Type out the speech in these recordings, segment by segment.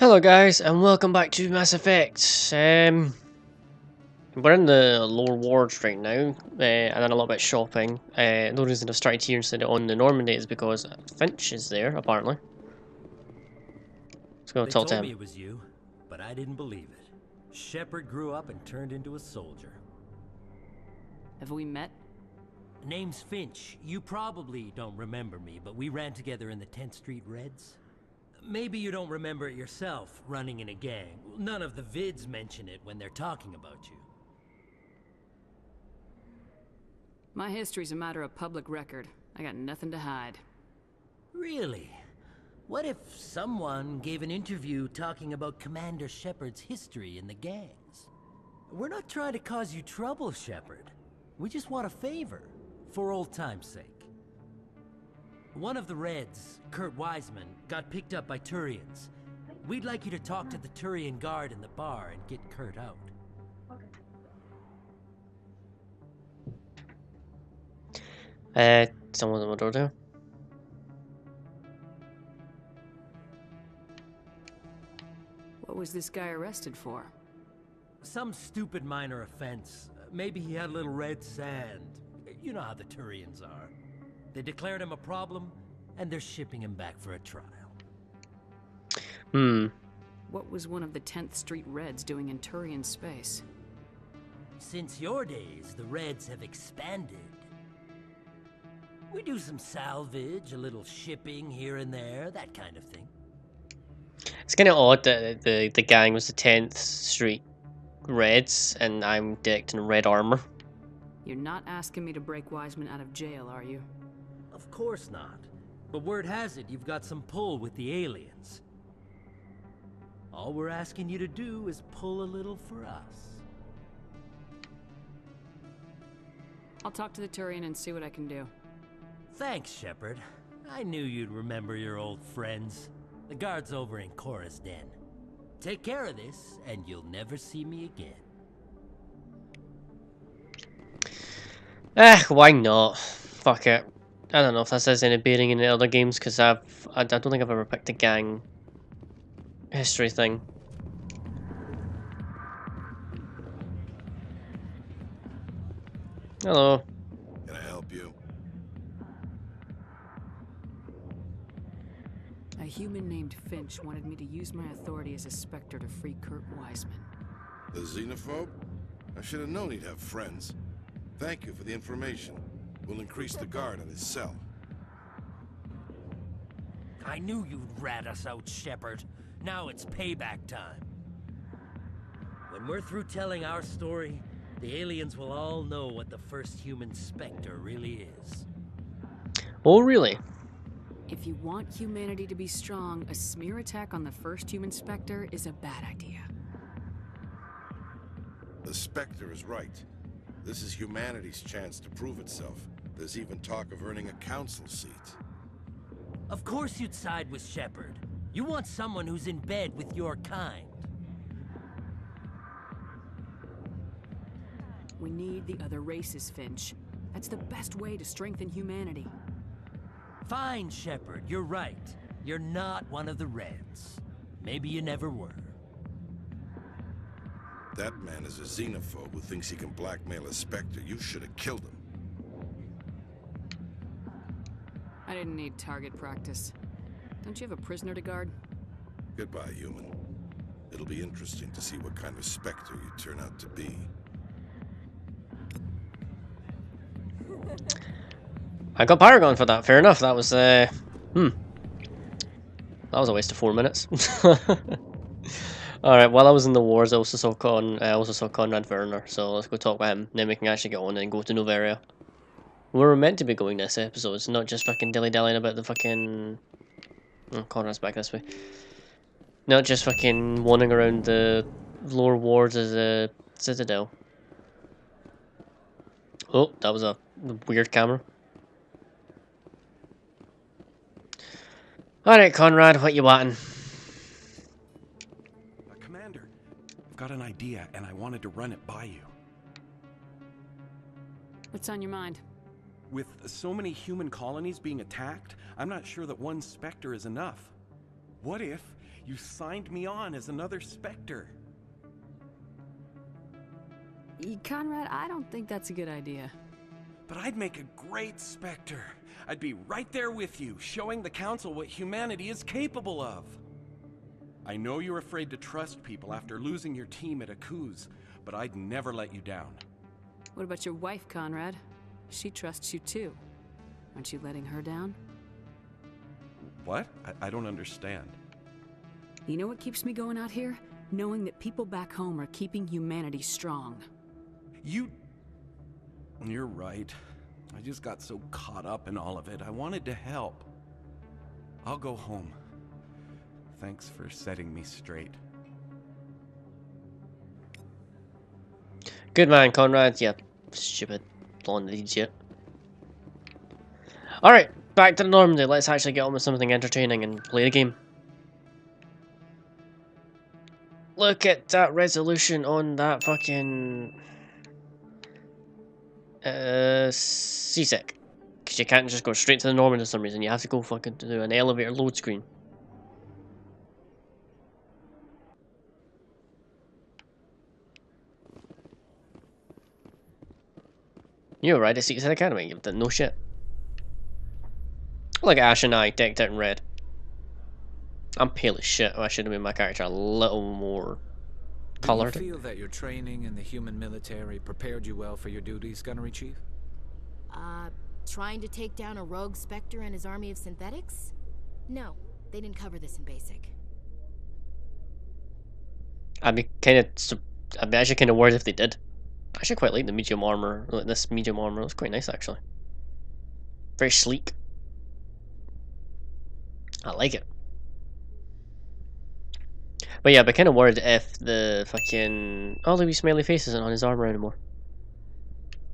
Hello guys, and welcome back to Mass Effect. We're in the lower wards right now, and then a little bit shopping. The reason I've started here instead of on the Normandy is because Finch is there, apparently. Let's go They talk to told me him. it was you, but I didn't believe it. Shepard grew up and turned into a soldier. Have we met? Name's Finch. You probably don't remember me, but we ran together in the 10th Street Reds. Maybe you don't remember it yourself, running in a gang. None of the vids mention it when they're talking about you. My history's a matter of public record. I got nothing to hide. Really? What if someone gave an interview talking about Commander Shepard's history in the gangs? We're not trying to cause you trouble, Shepard. We just want a favor, for old time's sake. One of the Reds, Kurt Wiseman, got picked up by Turians. We'd like you to talk to the Turian guard in the bar and get Kurt out. Someone at the door there. What was this guy arrested for? Some stupid minor offense. Maybe he had a little red sand. You know how the Turians are. They declared him a problem, and they're shipping him back for a trial. What was one of the 10th Street Reds doing in Turian space? Since your days, the Reds have expanded. We do some salvage, a little shipping here and there, that kind of thing. It's kind of odd that the gang was the 10th Street Reds, and I'm decked in red armor. You're not asking me to break Wiseman out of jail, are you? Of course not. But word has it you've got some pull with the aliens. All we're asking you to do is pull a little for us. I'll talk to the Turian and see what I can do. Thanks, Shepard. I knew you'd remember your old friends. The guard's over in Chorus Den. Take care of this, and you'll never see me again. Why not? Fuck it. I don't know if this has any bearing in the other games, because I don't think I've ever picked a gang history thing. Hello. Can I help you? A human named Finch wanted me to use my authority as a spectre to free Kurt Wiseman. The xenophobe? I should have known he'd have friends. Thank you for the information. We'll increase the guard on his cell. I knew you'd rat us out, Shepard. Now it's payback time. When we're through telling our story, the aliens will all know what the first human spectre really is. Oh, really? If you want humanity to be strong, a smear attack on the first human spectre is a bad idea. The Spectre is right. This is humanity's chance to prove itself. There's even talk of earning a council seat. Of course you'd side with Shepard. You want someone who's in bed with your kind. We need the other races, Finch. That's the best way to strengthen humanity. Fine, Shepard, you're right. You're not one of the Reds. Maybe you never were. That man is a xenophobe who thinks he can blackmail a Spectre. You should have killed him. I didn't need target practice. Don't you have a prisoner to guard? Goodbye, human. It'll be interesting to see what kind of Spectre you turn out to be. I got Paragon for that. Fair enough. That was That was a waste of 4 minutes. All right. While I was in the wars, I also saw Conrad Werner. So let's go talk with him. Then we can actually get on and go to Noveria. We were meant to be going this episode. It's not just fucking dilly-dallying about the fucking. Oh, Conrad's back this way. Not just fucking wandering around the lower wards as a citadel. Oh, that was a weird camera. Alright, Conrad, what you wantin'? Commander, I've got an idea and I wanted to run it by you. What's on your mind? With so many human colonies being attacked, I'm not sure that one spectre is enough. What if You signed me on as another Spectre. Conrad, I don't think that's a good idea. But I'd make a great Spectre. I'd be right there with you, showing the Council what humanity is capable of. I know you're afraid to trust people after losing your team at Akuz, but I'd never let you down. What about your wife, Conrad? She trusts you too. Aren't you letting her down? What? I don't understand. You know what keeps me going out here? Knowing that people back home are keeping humanity strong. You're right. I just got so caught up in all of it. I wanted to help. I'll go home. Thanks for setting me straight. Good man, Conrad. Yeah, stupid blonde idiot. Alright, back to the Normandy. Let's actually get on with something entertaining and play the game. Look at that resolution on that fucking... CSEC. Because you can't just go straight to the Normandy for some reason. You have to go fucking do an elevator load screen. You're right, it's CSEC Academy. You did no shit. Look at Ash and I decked out in red. I'm pale as shit. I should have made my character a little more coloured. Do you feel that your training in the human military prepared you well for your duties, Gunnery Chief? Trying to take down a rogue Spectre and his army of synthetics? No, they didn't cover this in basic. I'd be actually kind of worried if they did. I actually quite like the medium armor. Like this medium armor, it's quite nice actually. Very sleek. I like it. But yeah, I'd be kind of worried if the fucking... Oh, the wee smiley face isn't on his armor anymore.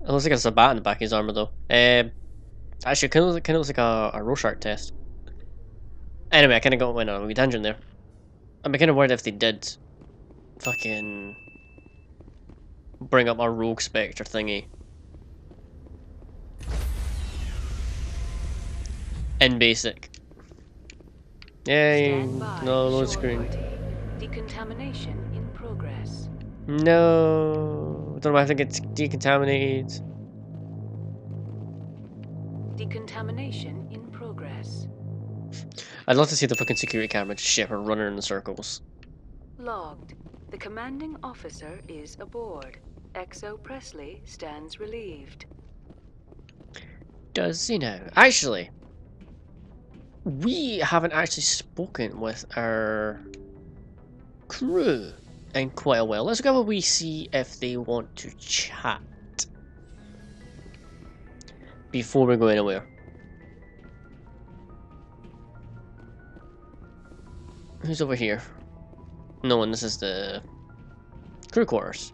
It looks like it's a bat in the back of his armor though. Actually, it kind of looks like a Rorschach test. Anyway, I kind of went on a wee tangent there. I'd be kind of worried if they did fucking bring up a rogue Spectre thingy in basic. Yay! No load screen. Decontamination in progress. No, don't know if I think it's decontaminated. Decontamination in progress. I'd love to see the fucking security camera just shepherd running in circles. Logged. The commanding officer is aboard. XO Presley stands relieved. Does he now? Actually, we haven't actually spoken with our crew in quite a while. Let's go have a wee see if they want to chat before we go anywhere. Who's over here? No one. This is the crew quarters.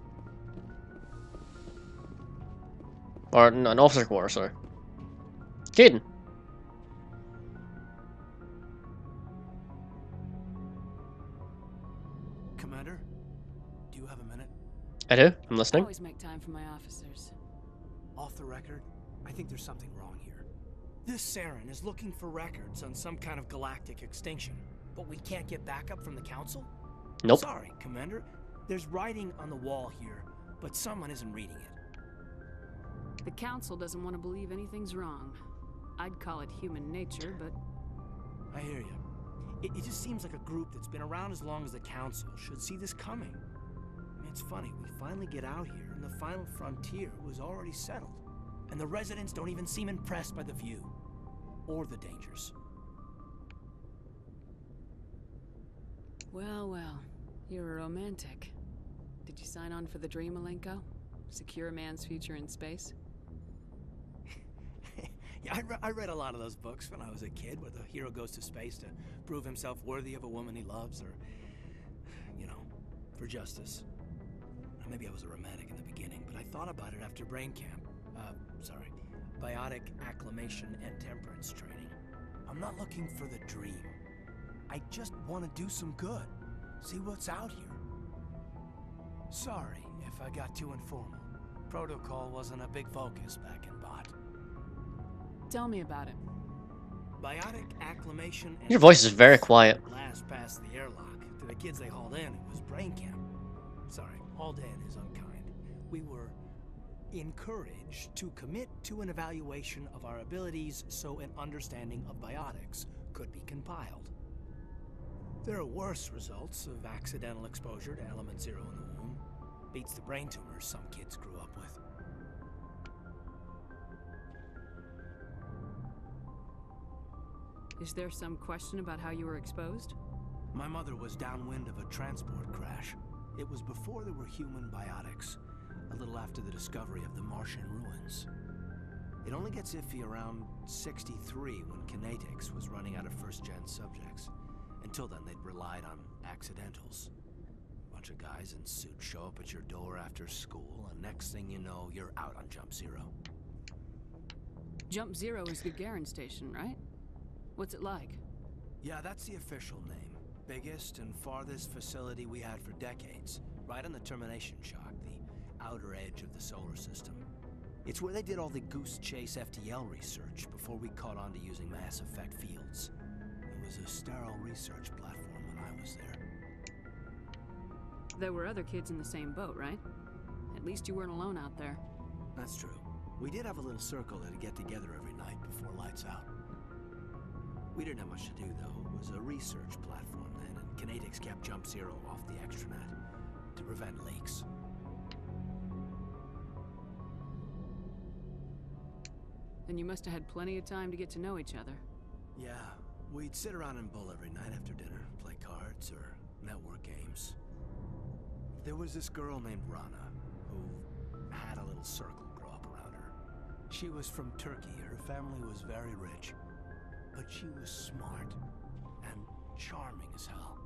Or no, an officer quarters, sorry. Caden. Commander, do you have a minute? I do. I'm I listening. always make time for my officers. Off the record, I think there's something wrong here. This Saren is looking for records on some kind of galactic extinction, but we can't get backup from the Council? Nope. Sorry, Commander. There's writing on the wall here, but someone isn't reading it. The Council doesn't want to believe anything's wrong. I'd call it human nature, but... I hear you. It just seems like a group that's been around as long as the Council should see this coming. I mean, it's funny, we finally get out here, and the final frontier was already settled. And the residents don't even seem impressed by the view. Or the dangers. Well, well. You're a romantic. Did you sign on for the dream, Malenko? Secure a man's future in space? Yeah, I read a lot of those books when I was a kid, where the hero goes to space to prove himself worthy of a woman he loves, or, you know, for justice. Maybe I was a romantic in the beginning, but I thought about it after brain camp. Biotic acclimation and temperance training. I'm not looking for the dream. I just want to do some good. See what's out here. Sorry if I got too informal. Protocol wasn't a big focus back in Bot. Tell me about it. Biotic acclimation. And Your voice is very quiet. last past the airlock. To the kids they hauled in, it was brain camp. Sorry, hauled in is unkind. We were encouraged to commit to an evaluation of our abilities so an understanding of biotics could be compiled. There are worse results of accidental exposure to element 0 in the womb. Beats the brain tumors some kids grew up with. Is there some question about how you were exposed? My mother was downwind of a transport crash. It was before there were human biotics, a little after the discovery of the Martian ruins. It only gets iffy around 63 when Kinetics was running out of first-gen subjects. Until then, they'd relied on accidentals. A bunch of guys in suits show up at your door after school, and next thing you know, you're out on Jump Zero. Jump Zero is the Gagarin station, right? What's it like? Yeah, that's the official name. Biggest and farthest facility we had for decades. Right on the termination shock, the outer edge of the solar system. It's where they did all the Goose Chase FTL research before we caught on to using mass effect fields. It was a sterile research platform when I was there. There were other kids in the same boat, right? At least you weren't alone out there. That's true. We did have a little circle that'd get together every night before lights out. We didn't have much to do, though. It was a research platform then, and Kinetics kept Jump Zero off the extranet to prevent leaks. Then you must have had plenty of time to get to know each other. Yeah, we'd sit around and bull every night after dinner, play cards or network games. There was this girl named Rana, who had a little circle grow up around her. She was from Turkey. Her family was very rich. But she was smart and charming as hell.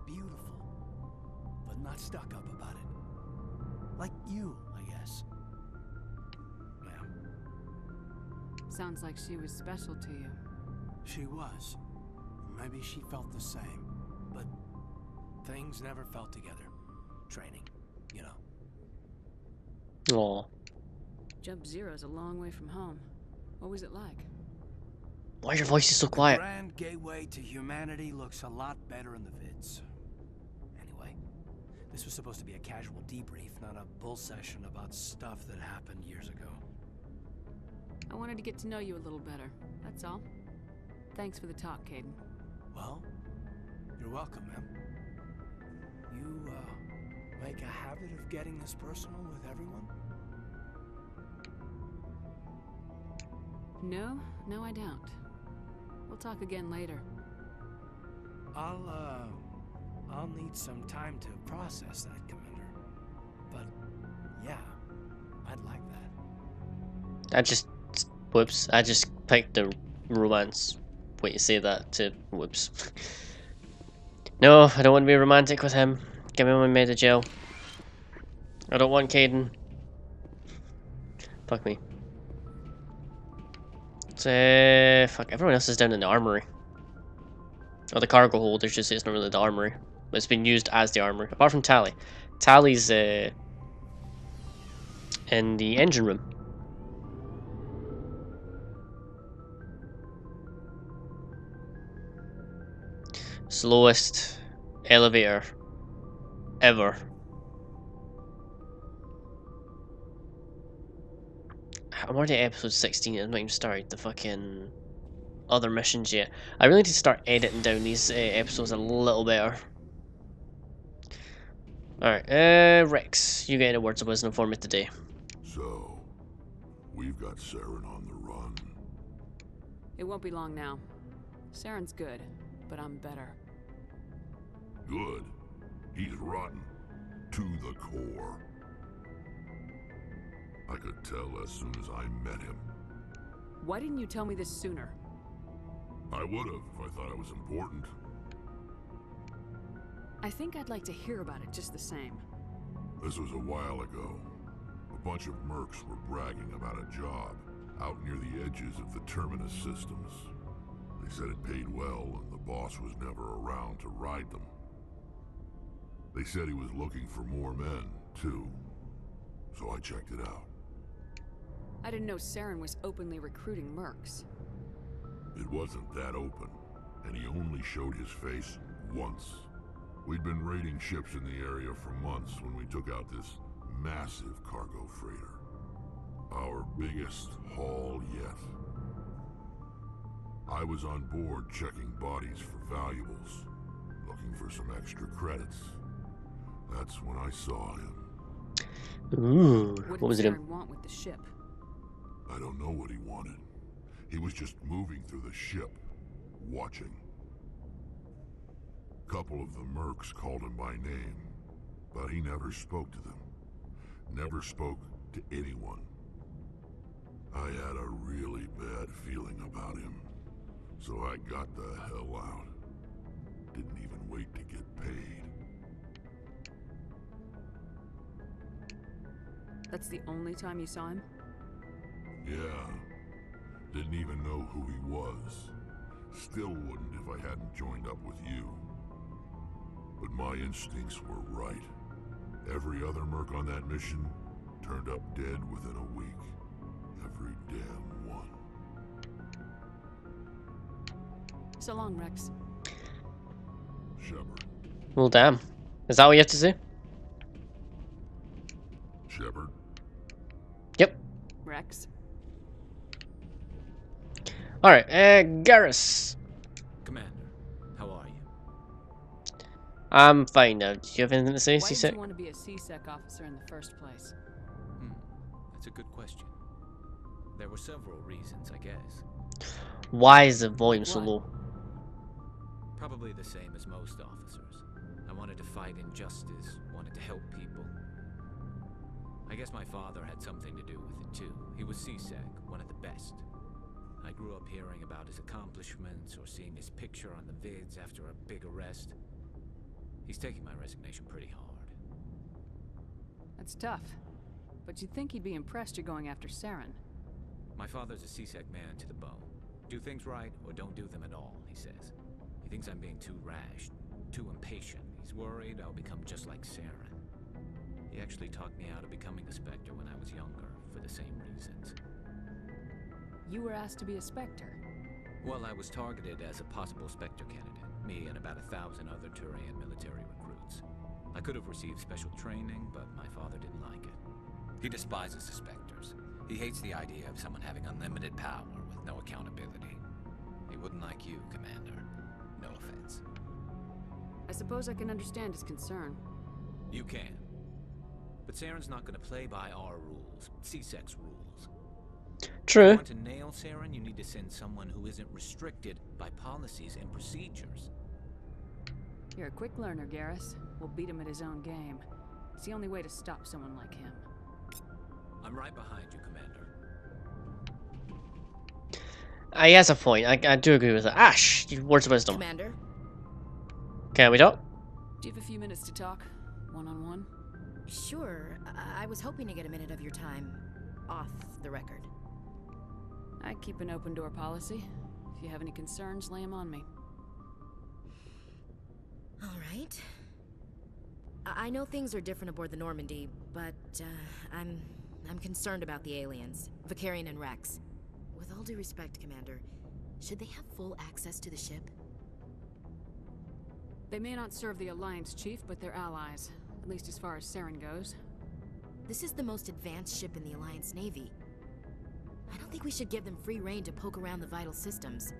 Beautiful, but not stuck up about it. Like you, I guess. Ma'am. Sounds like she was special to you. She was. Maybe she felt the same. But things never felt together. Training, you know. Aw. Jump Zero's a long way from home. What was it like? Why is your voice so quiet? The grand gateway to humanity looks a lot better in the vids. Anyway, this was supposed to be a casual debrief, not a bull session about stuff that happened years ago. I wanted to get to know you a little better, that's all. Thanks for the talk, Caden. Well, you're welcome, ma'am. You, make a habit of getting this personal with everyone? No, I don't. We'll talk again later. I'll need some time to process that, Commander. But, yeah, I'd like that. Whoops, I just picked the romance way to say that to, whoops. No, I don't want to be romantic with him. Get me on my way to jail. I don't want Caden. Fuck me. Fuck, everyone else is down in the armory. Or the cargo hold, it's just, it's not really the armory. But it's been used as the armory. Apart from Tally. Tally's, in the engine room. Slowest elevator ever. I'm already at episode 16, I've not even started the fucking other missions yet. I really need to start editing down these episodes a little better. Alright, Rex, you get any words of wisdom for me today? So, we've got Saren on the run. It won't be long now. Saren's good, but I'm better. Good. He's rotten. To the core. I could tell as soon as I met him. Why didn't you tell me this sooner? I would have if I thought it was important. I think I'd like to hear about it just the same. This was a while ago. A bunch of mercs were bragging about a job out near the edges of the Terminus systems. They said it paid well and the boss was never around to ride them. They said he was looking for more men, too. So I checked it out. I didn't know Saren was openly recruiting mercs. It wasn't that open, and he only showed his face once. We'd been raiding ships in the area for months when we took out this massive cargo freighter. Our biggest haul yet. I was on board checking bodies for valuables, looking for some extra credits. That's when I saw him. Ooh, what was did it? Saren want with the ship? I don't know what he wanted. He was just moving through the ship, watching. Couple of the mercs called him by name, but he never spoke to them. Never spoke to anyone. I had a really bad feeling about him, so I got the hell out. Didn't even wait to get paid. That's the only time you saw him? Yeah. Didn't even know who he was. Still wouldn't if I hadn't joined up with you. But my instincts were right. Every other merc on that mission turned up dead within a week. Every damn one. So long, Rex. Shepard. Well, damn. Is that what you have to say? Shepard? Yep. Rex. Alright, Garrus. Commander, how are you? I'm fine now. Do you have anything to say, Why did C-Sec? you want to be a C-Sec officer in the first place? That's a good question. There were several reasons, I guess. Why is the volume so What? low? Probably the same as most officers. I wanted to fight injustice, wanted to help people. I guess my father had something to do with it too. He was C-Sec, one of the best. I grew up hearing about his accomplishments or seeing his picture on the vids after a big arrest. He's taking my resignation pretty hard. That's tough. But you'd think he'd be impressed you're going after Saren. My father's a C-Sec man to the bone. Do things right or don't do them at all, he says. He thinks I'm being too rash, too impatient. He's worried I'll become just like Saren. He actually talked me out of becoming a Spectre when I was younger, for the same reasons. You were asked to be a Spectre. Well, I was targeted as a possible Spectre candidate, me and about 1,000 other Turian military recruits. I could have received special training, but my father didn't like it. He despises the Spectres. He hates the idea of someone having unlimited power with no accountability. He wouldn't like you, Commander. No offense. I suppose I can understand his concern. You can. But Saren's not going to play by our rules, C-Sec's rules. If you True. want to nail Saren, you need to send someone who isn't restricted by policies and procedures. You're a quick learner, Garrus. We'll beat him at his own game. It's the only way to stop someone like him. I'm right behind you, Commander. He has a point. I do agree with that. Ash, words of wisdom. Commander? Can we talk? Do you have a few minutes to talk? One-on-one? Sure. I was hoping to get a minute of your time off the record. I keep an open door policy. If you have any concerns, lay them on me. All right. I know things are different aboard the Normandy, but I'm concerned about the aliens, Vicarian and Rex. With all due respect, Commander, should they have full access to the ship? They may not serve the Alliance, Chief, but they're allies. At least as far as Saren goes. This is the most advanced ship in the Alliance Navy. I don't think we should give them free rein to poke around the vital systems.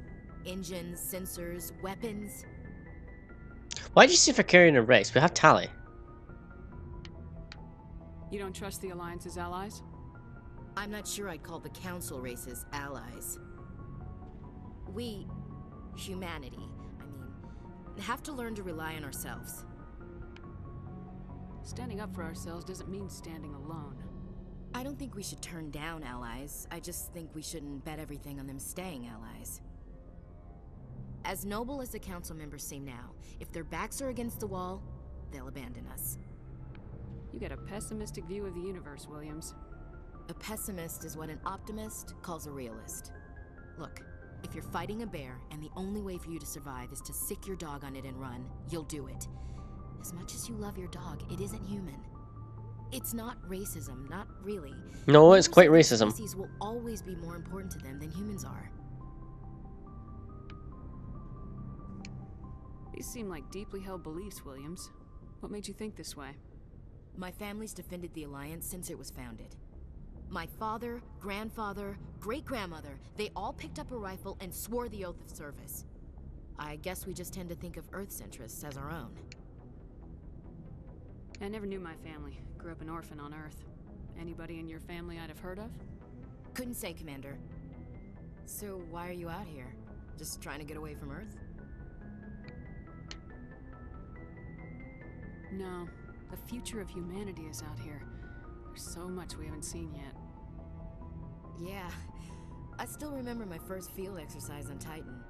Engines, sensors, weapons. Why did you say for carrying a Rex? We have Tally. You don't trust the Alliance's allies? I'm not sure I'd call the Council races allies. We, humanity, have to learn to rely on ourselves. Standing up for ourselves doesn't mean standing alone. I don't think we should turn down allies. I just think we shouldn't bet everything on them staying allies. As noble as the council members seem now, if their backs are against the wall, they'll abandon us. You get a pessimistic view of the universe, Williams. A pessimist is what an optimist calls a realist. Look, if you're fighting a bear and the only way for you to survive is to sick your dog on it and run, you'll do it. As much as you love your dog, it isn't human. It's not racism, not really. No, it's quite Members of racism. their species will always be more important to them than humans are. These seem like deeply held beliefs, Williams. What made you think this way? My family's defended the Alliance since it was founded. My father, grandfather, great-grandmother, they all picked up a rifle and swore the oath of service. I guess we just tend to think of Earth's interests as our own. I never knew my family. Grew up an orphan on Earth. Anybody in your family I'd have heard of? Couldn't say, Commander. So why are you out here? Just trying to get away from Earth? No. The future of humanity is out here. There's so much we haven't seen yet. Yeah. I still remember my first field exercise on Titan.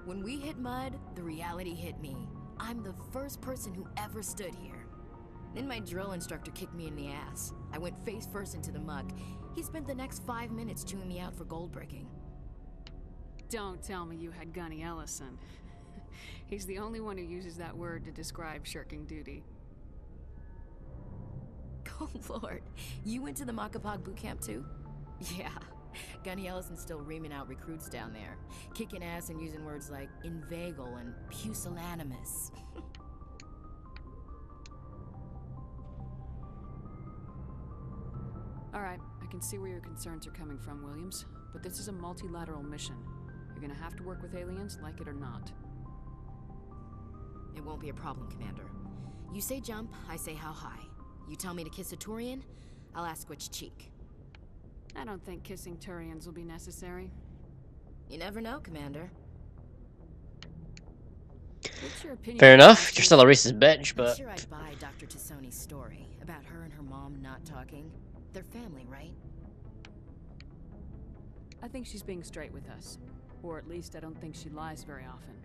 When we hit mud, the reality hit me. I'm the first person who ever stood here. Then my drill instructor kicked me in the ass. I went face first into the muck. He spent the next 5 minutes chewing me out for gold breaking. Don't tell me you had Gunny Ellison. He's the only one who uses that word to describe shirking duty. Oh Lord, you went to the Makapog boot camp too? Yeah, Gunny Ellison's still reaming out recruits down there. Kicking ass and using words like inveigle and pusillanimous. Alright, I can see where your concerns are coming from, Williams. But this is a multilateral mission. You're gonna have to work with aliens, like it or not. It won't be a problem, Commander. You say jump, I say how high. You tell me to kiss a Turian, I'll ask which cheek. I don't think kissing Turians will be necessary. You never know, Commander. What's your opinion? Fair enough. You're still a racist bitch, I'm but sure I'd buy Dr. Tassoni's story about her and her mom not talking. They're family, right? I think she's being straight with us. Or at least I don't think she lies very often.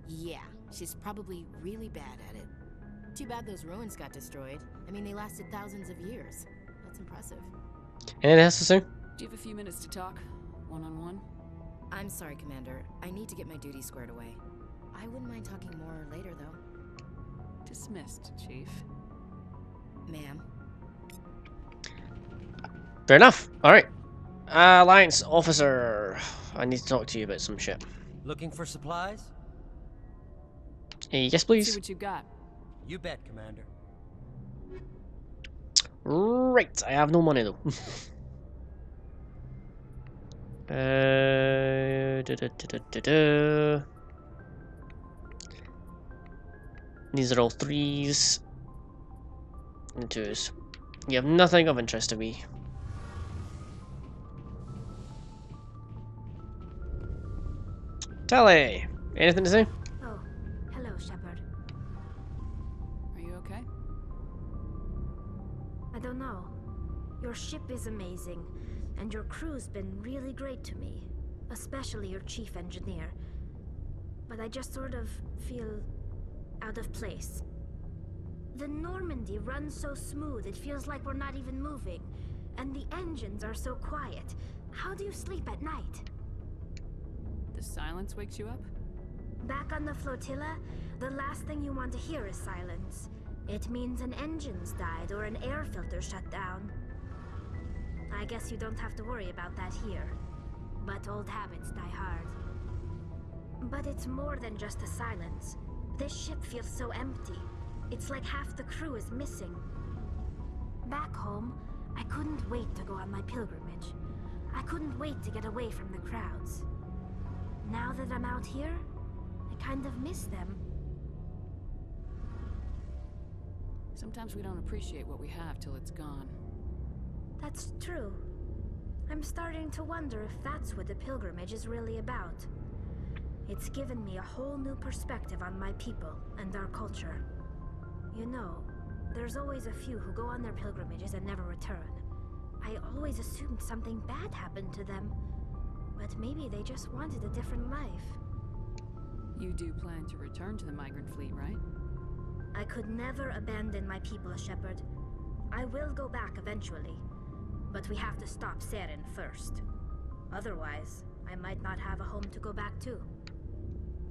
Yeah, she's probably really bad at it. Too bad those ruins got destroyed. I mean, they lasted thousands of years. That's impressive. anything else to say? Do you have a few minutes to talk? One-on-one? I'm sorry, Commander. I need to get my duties squared away. I wouldn't mind talking more later, though. Dismissed, Chief. Ma'am. Fair enough. Alright. Alliance officer. I need to talk to you about some shit. Looking for supplies? Yes, See please. what you got. You bet, Commander. Right. I have no money, though. These are all 3s and 2s. You have nothing of interest to me. Tally! Anything to say? Oh, hello, Shepard. Are you okay? I don't know. Your ship is amazing, and your crew's been really great to me, especially your chief engineer. But I just sort of feel out of place. The Normandy runs so smooth, it feels like we're not even moving. And the engines are so quiet. How do you sleep at night? The silence wakes you up? Back on the flotilla, the last thing you want to hear is silence. It means an engine's died or an air filter shut down. I guess you don't have to worry about that here. But old habits die hard. But it's more than just the silence. This ship feels so empty. It's like half the crew is missing. Back home, I couldn't wait to go on my pilgrimage. I couldn't wait to get away from the crowds. Now that I'm out here, I kind of miss them. Sometimes we don't appreciate what we have till it's gone. That's true. I'm starting to wonder if that's what the pilgrimage is really about. It's given me a whole new perspective on my people and our culture. You know, there's always a few who go on their pilgrimages and never return. I always assumed something bad happened to them. But maybe they just wanted a different life. You do plan to return to the migrant fleet, right? I could never abandon my people, Shepard. I will go back eventually. But we have to stop Saren first. Otherwise, I might not have a home to go back to.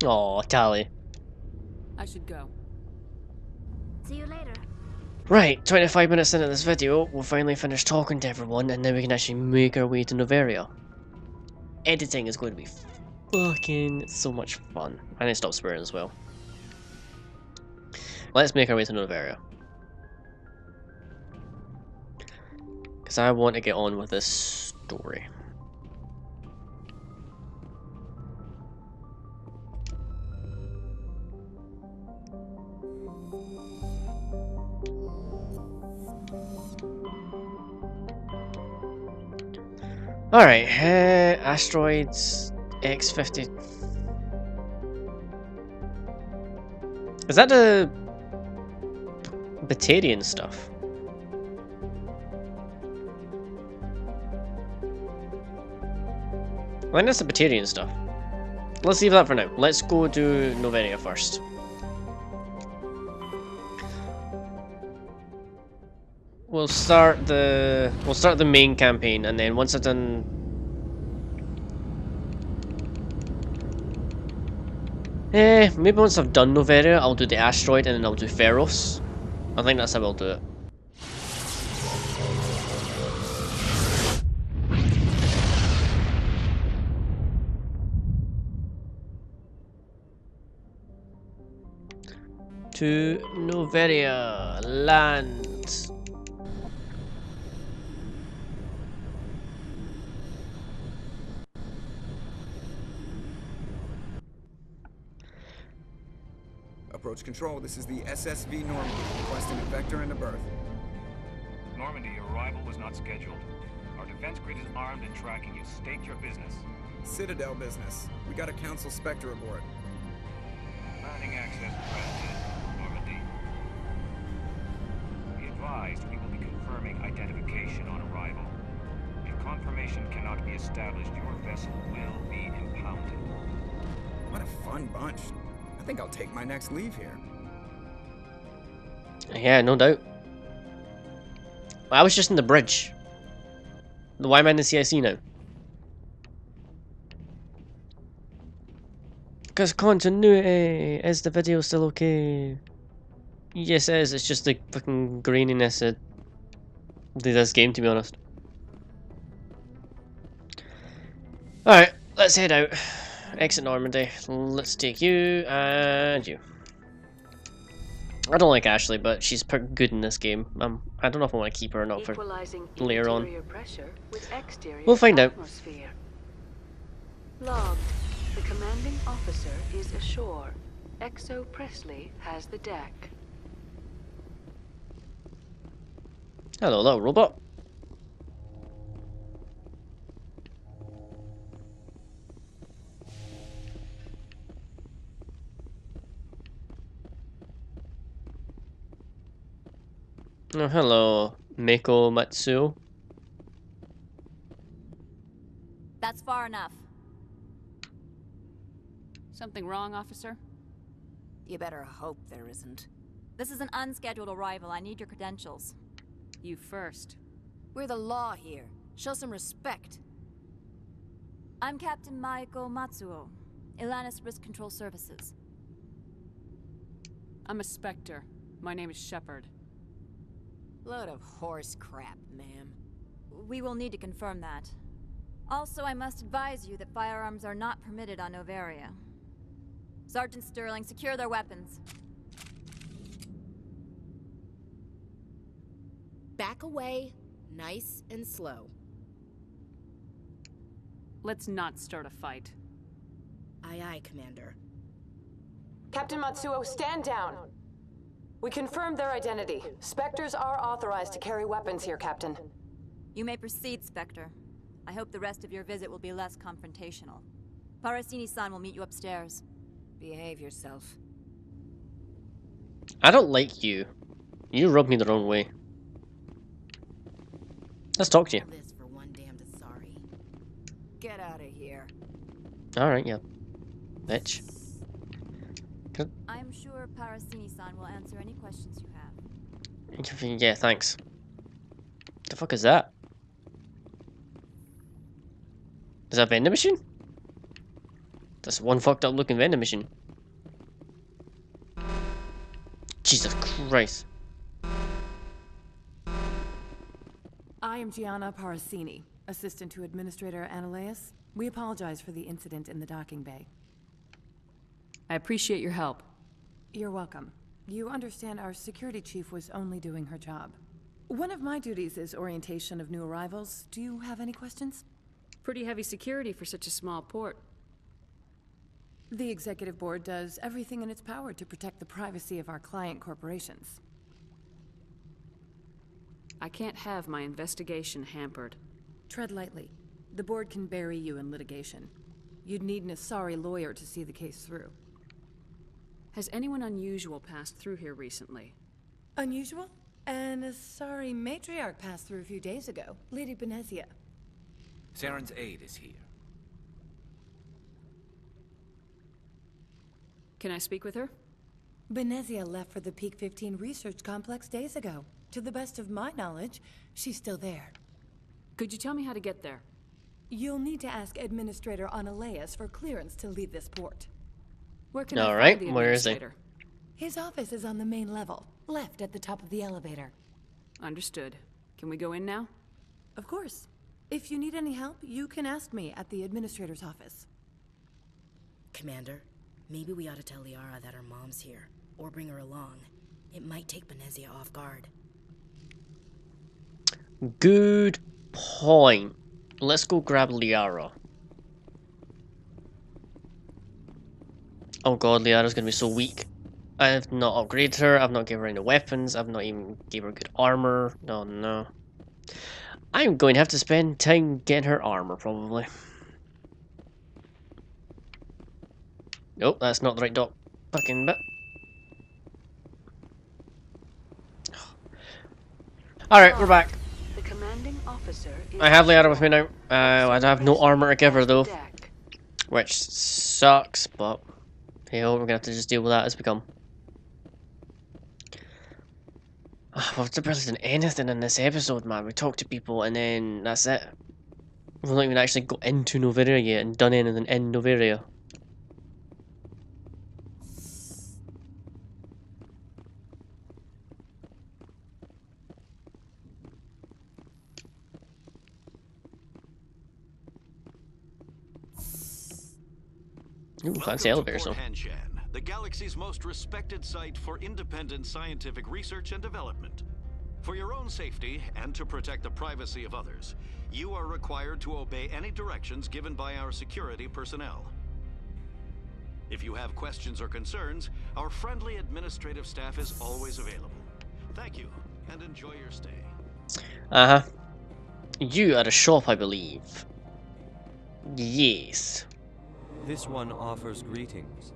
Aw, Tally. I should go. See you later. Right, 25 minutes into this video, we'll finally finish talking to everyone, and then we can actually make our way to Noveria. Editing is going to be fucking so much fun. I need to stop swearing as well. let's make our way to Noveria. Because I want to get on with this story. Alright, asteroids X50. Is that the Batarian stuff? I think that's the Batarian stuff. Let's leave that for now. Let's go do Noveria first. We'll start the main campaign, and then once I've done maybe once I've done Noveria, I'll do the asteroid and then I'll do Feros. I think that's how I'll do it. To Noveria land. Approach control, this is the SSV Normandy, requesting a vector and a berth. Normandy, your arrival was not scheduled. Our defense grid is armed and tracking you. State your business. Citadel business. We got a Council Spectre aboard. Granting access granted, Normandy. Be advised, we will be confirming identification on arrival. If confirmation cannot be established, your vessel will be impounded. What a fun bunch. I think I'll take my next leave here. Yeah, no doubt. I was just in the bridge. Why am I in the CIC now? Because continuity. Is the video still okay? Yes, it is. It's just the fucking graininess of this game, to be honest. Alright, let's head out. Exit Normandy. Let's take you and you. I don't like Ashley, but she's pretty good in this game. I don't know if I want to keep her or not for later on. We'll find out. Logged. The commanding officer is ashore. Exo Presley has the deck. Hello, little robot. Oh, hello, Mako Matsuo. That's far enough. Something wrong, officer? You better hope there isn't. This is an unscheduled arrival. I need your credentials. You first. We're the law here. Show some respect. I'm Captain Maiko Matsuo, Ilanis Risk Control Services. I'm a Spectre. My name is Shepard. Load of horse crap, ma'am. We will need to confirm that. Also, I must advise you that firearms are not permitted on Noveria. Sergeant Sterling, secure their weapons. Back away, nice and slow. Let's not start a fight. Aye, aye, Commander. Captain Matsuo, stand down! We confirmed their identity. Spectres are authorized to carry weapons here, Captain. You may proceed, Spectre. I hope the rest of your visit will be less confrontational. Parasini-san will meet you upstairs. Behave yourself. I don't like you. You rub me the wrong way. Let's talk to you. This for one damned sorry. Get out of here. Alright, yeah. Bitch. I'm sure Parasini-san will answer any questions you have. Yeah, thanks. The fuck is that? Is that a vending machine? That's one fucked up looking vending machine. Jesus Christ. I am Gianna Parasini, assistant to Administrator Ananias. We apologize for the incident in the docking bay. I appreciate your help. You're welcome. You understand our security chief was only doing her job. One of my duties is orientation of new arrivals. Do you have any questions? Pretty heavy security for such a small port. The executive board does everything in its power to protect the privacy of our client corporations. I can't have my investigation hampered. Tread lightly. The board can bury you in litigation. You'd need an Asari lawyer to see the case through. Has anyone unusual passed through here recently? Unusual? An Asari matriarch passed through a few days ago. Lady Benezia. Saren's aide is here. Can I speak with her? Benezia left for the Peak 15 research complex days ago. To the best of my knowledge, she's still there. Could you tell me how to get there? You'll need to ask Administrator Analeas for clearance to leave this port. Where can I find the where is he? administrator? His office is on the main level, left at the top of the elevator. Understood. Can we go in now? Of course. If you need any help, you can ask me at the Administrator's office. Commander, maybe we ought to tell Liara that her mom's here, or bring her along. It might take Benezia off guard. Good point. Let's go grab Liara. Oh god, Liara's gonna be so weak. I have not upgraded her, I've not given her any weapons, I've not even gave her good armor. No, no. I'm going to have to spend time getting her armor, probably. Nope, that's not the right fucking bit. Alright, we're back. The commanding officer is I have Liara with me now. I have no armor to give her though. Which sucks, but hey, we're gonna have to just deal with that as we come. We've barely done anything in this episode, man. We talked to people and then that's it. We've not even actually got into Noveria yet and done anything in Noveria. Ooh, fancy elevator, so. The galaxy's most respected site for independent scientific research and development. For your own safety and to protect the privacy of others, you are required to obey any directions given by our security personnel. If you have questions or concerns, our friendly administrative staff is always available. Thank you, and enjoy your stay. Uh-huh. You are a shop, I believe. Yes. This one offers greetings.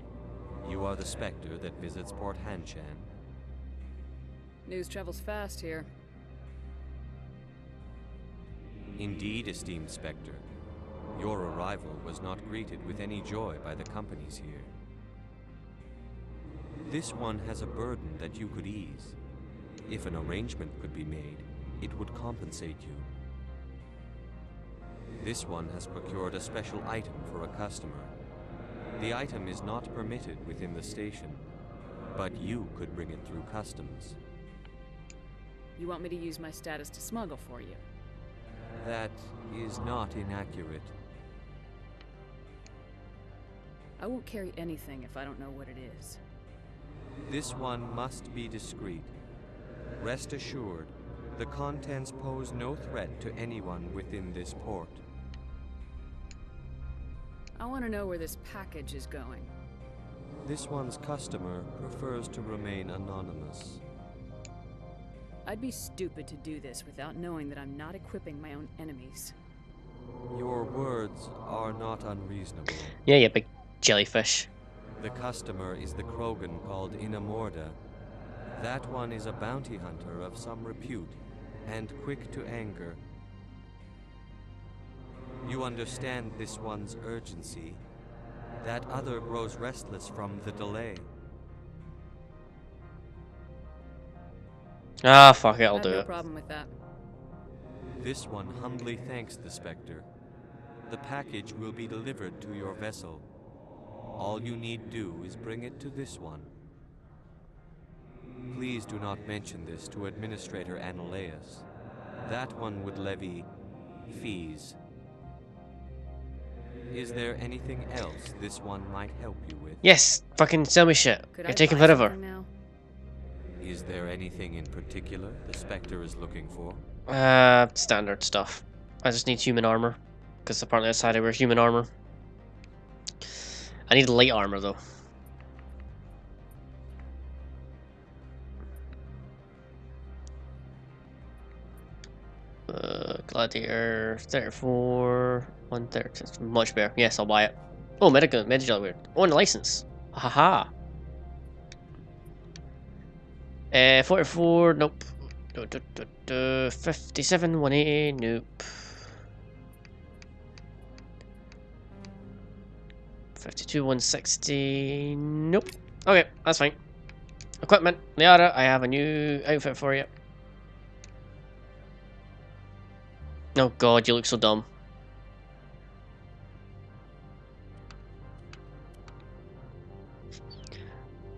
You are the spectre that visits Port Hanshan. News travels fast here. Indeed, esteemed spectre. Your arrival was not greeted with any joy by the companies here. This one has a burden that you could ease. If an arrangement could be made, it would compensate you. This one has procured a special item for a customer. The item is not permitted within the station, but you could bring it through customs. You want me to use my status to smuggle for you? That is not inaccurate. I won't carry anything if I don't know what it is. This one must be discreet. Rest assured, the contents pose no threat to anyone within this port. I want to know where this package is going. This one's customer prefers to remain anonymous. I'd be stupid to do this without knowing that I'm not equipping my own enemies. Your words are not unreasonable. Yeah, you big jellyfish. The customer is the Krogan called Inamorda. That one is a bounty hunter of some repute, and quick to anger. You understand this one's urgency. That other grows restless from the delay. Ah, fuck it, I'll do I have no it. problem with that. This one humbly thanks the Spectre. The package will be delivered to your vessel. All you need do is bring it to this one. Please do not mention this to Administrator Analeas. That one would levy fees. Is there anything else this one might help you with? Yes, fucking sell me shit. Could You're I taking buy forever. something now? Is there anything in particular the Spectre is looking for? Standard stuff. I just need human armor, because apparently outside I wear human armor. I need light armor though. Gladiator 34, 130, much better. Yes, I'll buy it. Oh, medical weird. Oh, and a license. Haha. 44, nope. 57, 180, nope. 52, 160, nope. Okay, that's fine. Equipment, Liara, I have a new outfit for you. Oh god, you look so dumb.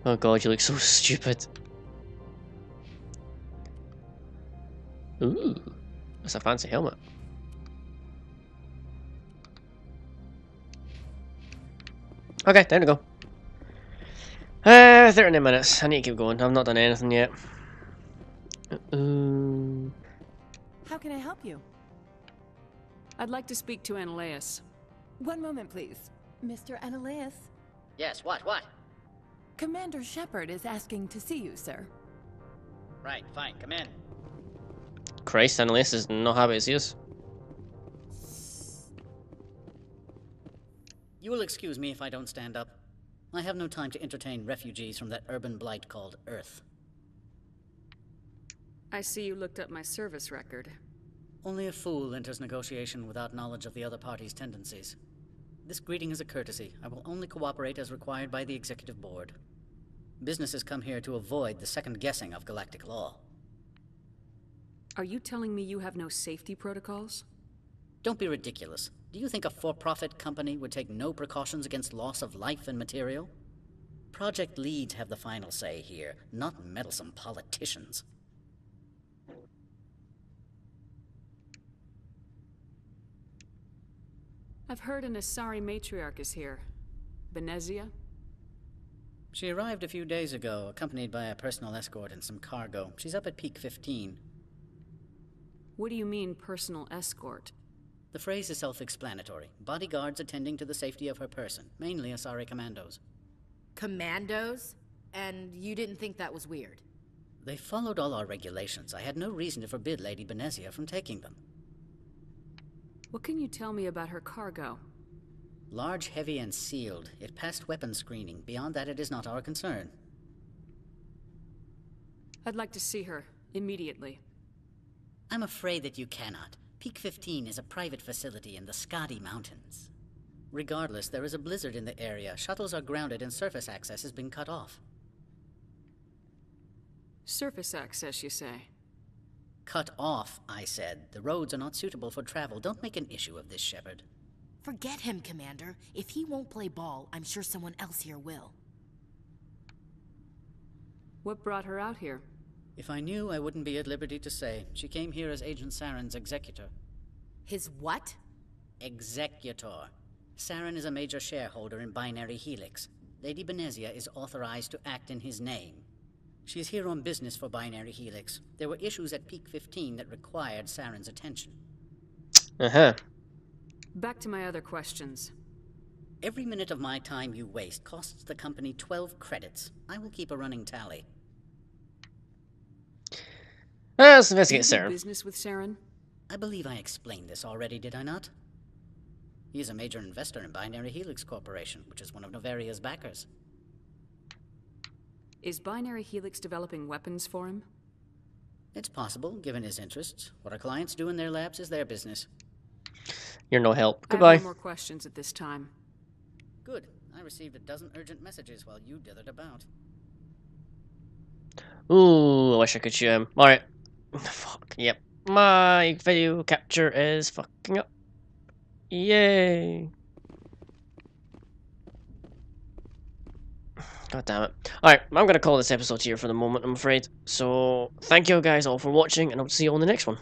Oh god, you look so stupid. Ooh, that's a fancy helmet. Okay, time to go. 39 minutes. I need to keep going. I've not done anything yet. How can I help you? I'd like to speak to Annaleus. One moment, please. Mr. Annaleus? Yes, what? Commander Shepard is asking to see you, sir. Right, fine, come in. Christ, Annaleus is not happy to see us. You will excuse me if I don't stand up. I have no time to entertain refugees from that urban blight called Earth. I see you looked up my service record. Only a fool enters negotiation without knowledge of the other party's tendencies. This greeting is a courtesy. I will only cooperate as required by the Executive Board. Businesses come here to avoid the second guessing of galactic law. Are you telling me you have no safety protocols? Don't be ridiculous. Do you think a for-profit company would take no precautions against loss of life and material? Project leads have the final say here, not meddlesome politicians. I've heard an Asari matriarch is here. Benezia? She arrived a few days ago, accompanied by a personal escort and some cargo. She's up at Peak 15. What do you mean, personal escort? The phrase is self-explanatory. Bodyguards attending to the safety of her person, mainly Asari commandos. Commandos? And you didn't think that was weird? They followed all our regulations. I had no reason to forbid Lady Benezia from taking them. What can you tell me about her cargo? Large, heavy, and sealed. It passed weapons screening. Beyond that, it is not our concern. I'd like to see her, immediately. I'm afraid that you cannot. Peak 15 is a private facility in the Scotty Mountains. Regardless, there is a blizzard in the area. Shuttles are grounded and surface access has been cut off. Surface access, you say? Cut off, I said. The roads are not suitable for travel. Don't make an issue of this, Shepard. Forget him, Commander. If he won't play ball, I'm sure someone else here will. What brought her out here? If I knew, I wouldn't be at liberty to say. She came here as Agent Saren's executor. His what? Executor. Saren is a major shareholder in Binary Helix. Lady Benezia is authorized to act in his name. She's here on business for Binary Helix. There were issues at Peak 15 that required Saren's attention. Uh-huh. Back to my other questions. Every minute of my time you waste costs the company 12 credits. I will keep a running tally. Let's investigate Saren. Business with Saren? I believe I explained this already, did I not? He is a major investor in Binary Helix Corporation, which is one of Noveria's backers. Is Binary Helix developing weapons for him? It's possible, given his interests. What our clients do in their labs is their business. You're no help. I Goodbye. have no more questions at this time. Good. I received a dozen urgent messages while you dithered about. Ooh, I wish I could shoot him. Alright. Fuck, yep. My video capture is fucking up. Yay. God damn it. Alright, I'm going to call this episode here for the moment, I'm afraid. So, thank you guys all for watching, and I'll see you on the next one.